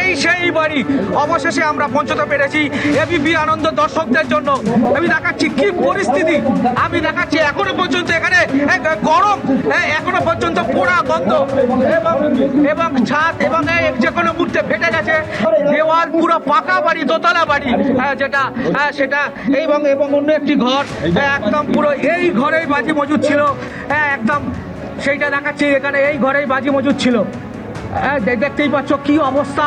এই সেই বাড়ি অবশেষে আমরা পৌঁছতে পেরেছি এবিপি আনন্দ দর্শকদের জন্য। আমি দেখাচ্ছি কি পরিস্থিতি, আমি দেখাচ্ছি এখনো পর্যন্ত এখানে গরম, এখনো পর্যন্ত পোড়া গন্ধ এবং ছাদ এবং যে কোনো মুহূর্তে ফেটে গেছে দেওয়াল, পুরো পাকা বাড়ি, দোতলা বাড়ি যেটা সেটা এবং অন্য একটি ঘর একদম পুরো এই ঘরেই বাজি মজুদ ছিল, একদম সেইটা দেখাচ্ছি এখানে এই ঘরেই বাজি মজুদ ছিল। দেখতেই পাচ্ছ কি অবস্থা,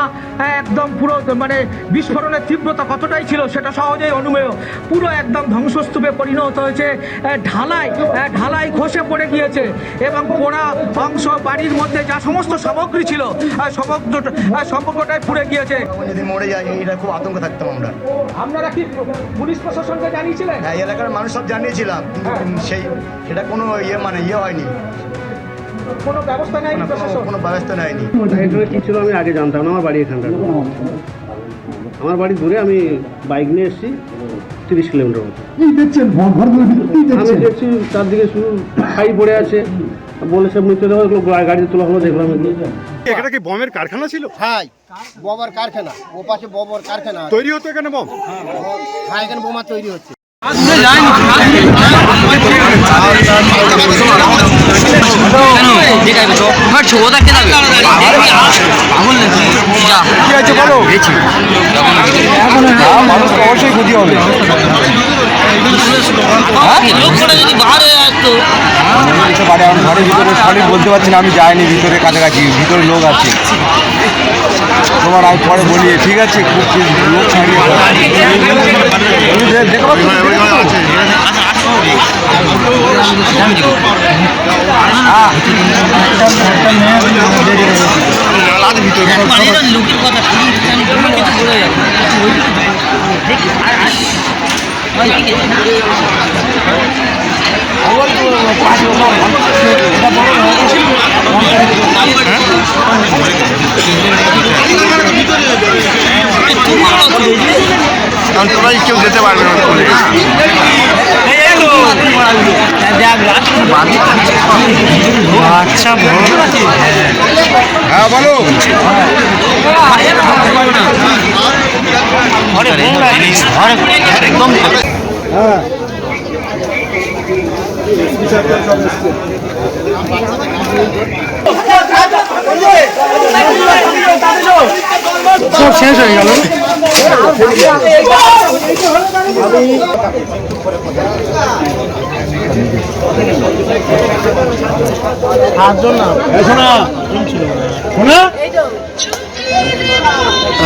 একদম পুরো মানে বিস্ফোরণের তীব্রতা কতটাই ছিল সেটা সহজেই অনুমেয়। পুরো একদম ধ্বংসস্তূপে পরিণত হয়েছে, ঢালাই খসে পড়ে গিয়েছে এবং পোড়া অংশ বাড়ির মধ্যে যা সমস্ত সামগ্রী ছিল সমগ্রটাই পুড়ে গিয়েছে। যদি মরে যায় এটা খুব আতঙ্ক থাকতাম আমরা। আপনারা কি পুলিশ প্রশাসনকে জানিয়েছিলেন? হ্যাঁ, এলাকার মানুষ সব জানিয়েছিলাম, কিন্তু সেটা কোনো ইয়ে হয়নি, কোনো ব্যবস্থা নেয়নি প্রশাসন? কোনো ব্যবস্থা নেয়নি। এখানে কি ছিল আমি আগে জানতাম না, আমার বাড়ি এখানটা, আমার বাড়ি দূরে, আমি বাইক নিয়ে এসেছি 30 কিলোমিটার মতো। আমি দেখছি চারদিকে শুধু খাই পড়ে আছে, বলেছে মৃতদেহ, গাড়িতে তোলা হলো, দেখলাম। এখানে কি বমের কারখানা ছিল? হ্যাঁ, বোমার কারখানা, ও পাশে বোমার কারখানা তৈরি হতো এখানে বম? হ্যাঁ, এখানে বোমা তৈরি হচ্ছে। মানুষ অবশ্যই ক্ষতি হবে। ঘরের ভিতরে সঠিক বলতে পারছি না, আমি যাইনি ভিতরে, কাছাকাছি ভিতরে লোক আছে, তোমার আমি পরে বলি, ঠিক আছে? খুব লোক ছাড়িয়ে তোমরা কেউ যেতে পারবে না। আচ্ছা, হ্যাঁ বলো। একদম সব শেষ হয়ে গেল।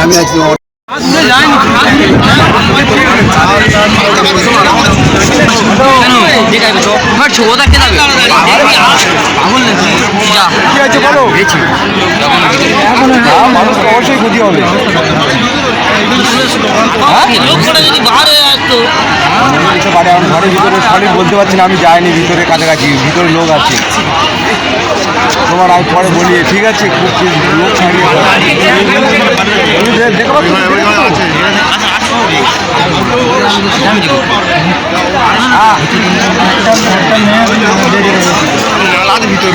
আমি আছি মানুষ অবশ্যই ক্ষতি হবে। ঘরের ভিতরে সঠিক বলতে পারছি না, আমি যাইনি ভিতরে, কাছাকাছি ভিতরে লোক আছে, তোমার আমি পরে বলি, ঠিক আছে? খুব লোক ছাড়িয়ে ভিতরে